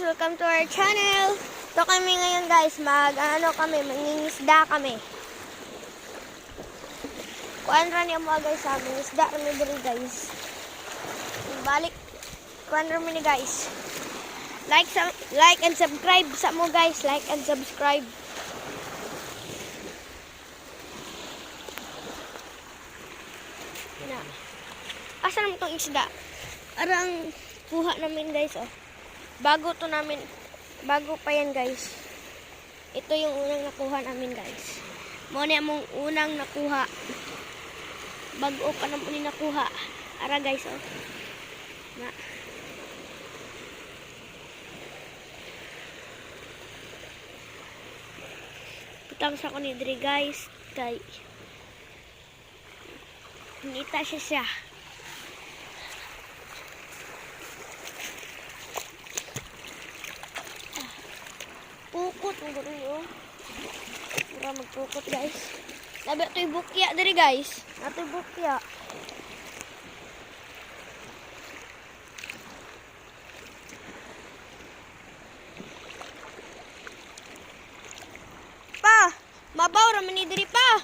welcome to our channel. Ito kami ngayon guys, mangingisda kami. Kuan ra niya mo guys, mangingisda kami diri guys. Balik kuan ra mi guys. Like and subscribe sa mo guys, like and subscribe. Na. Asa naman tong isda? Arang kuha namin guys oh. Bago pa yan guys. Ito yung unang nakuha namin guys. Muna mong unang nakuha. Bago pa naman ni nakuha. Ara guys oh. Na. Putang sa ko ni Dre guys. Kay nita siya. Pukot mo gano'n yun. Mura magpukot guys. Labi ito yung bukya dari guys. Ito yung bukya. Pa! Mabaw raman ni diri pa!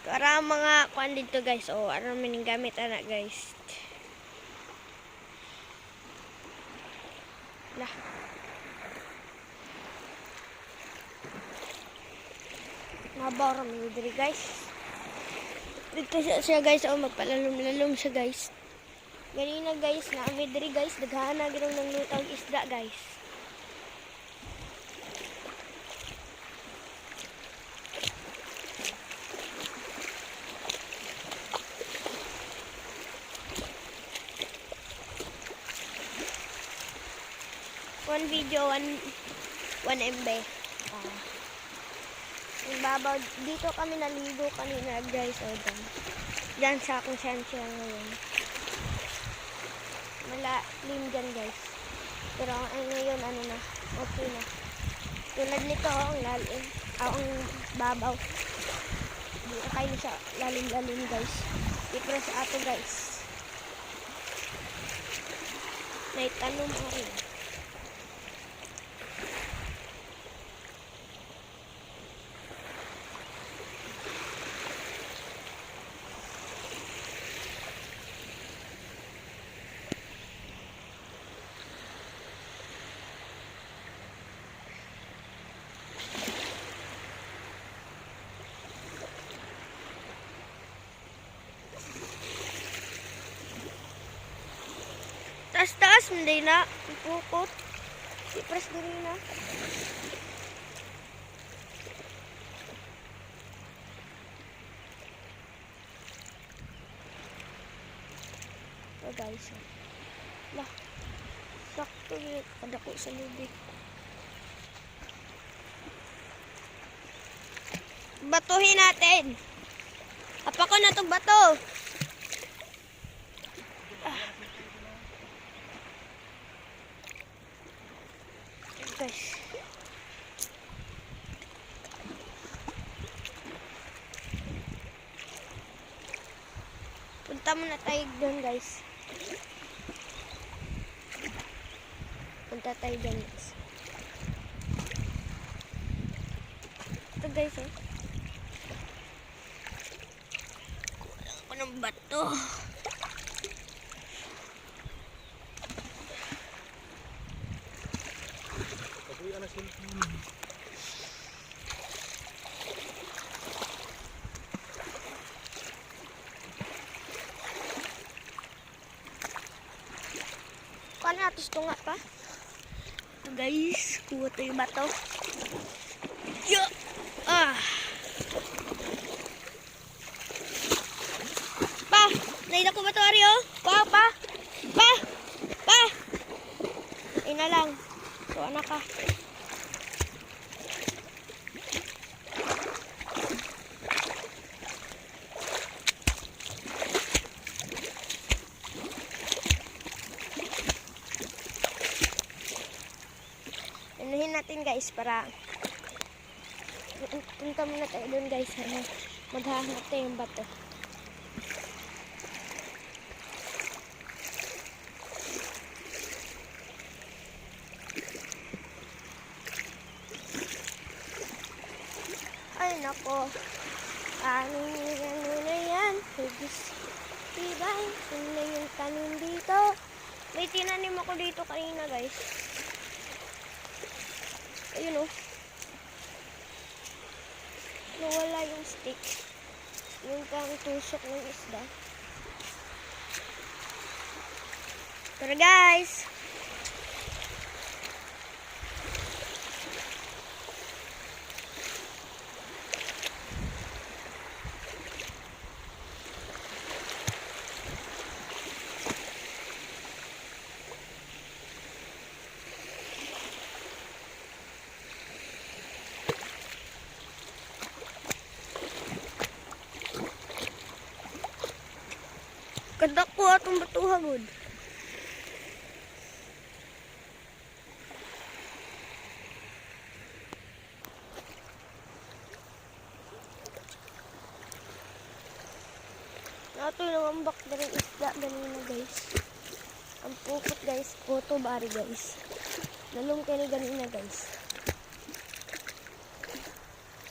Para mga kuan dito guys. Oh, ano maning gamit anak guys. Lah. Mabaw ra man diri guys. Dito siya guys. Oh, magpalalom-lalom siya guys. Ganina guys, na ami diri guys, daghan na gyud ng lutang isda guys. One video, one MB. Babaw, dito kami naligo kanina guys. O, dyan sa akong sensya ngayon. Malalim dyan guys. Pero ngayon, ano na, okay na. Tulad nito, ang lalim. Ang babaw. Hindi na kayo sa lalim-lalim guys. I-press ato guys. Naitanong mo rin. Taas-taas, hindi na. Pukot. I-press din na. Ito guys. Lah. Sakto yun. Kadako sa lubig. Batuhin natin. Apa ko na itong bato. Guys. Punta muna tayo doon guys. Punta tayo doon guys. Ito guys oh. Kulang ko ng bato. Paano natin tunga pa? Ito guys, kuha ito yung bato. Yo! Pa! Naila ko bato Aryo? Pa! Ay na lang. Kuha na ka. Unahin natin guys para punta muna tayo doon guys. Maghahanap tayo yung bato. Ay nako. Ano na yan? Hugis. Tibay. Ano yung tanim dito? May tinanim ako dito kanina guys. Ayun oh. Nawala yung stick. Yung kang tusok ng isda. Tara guys! Kadak ko atong batuha gud. Nato nangambak na rin isda ganina guys. Ang pukot guys, photo bari guys. Nalong kayo ganina guys.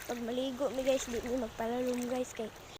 Pag maligo mi guys, di mi magpalalom guys kay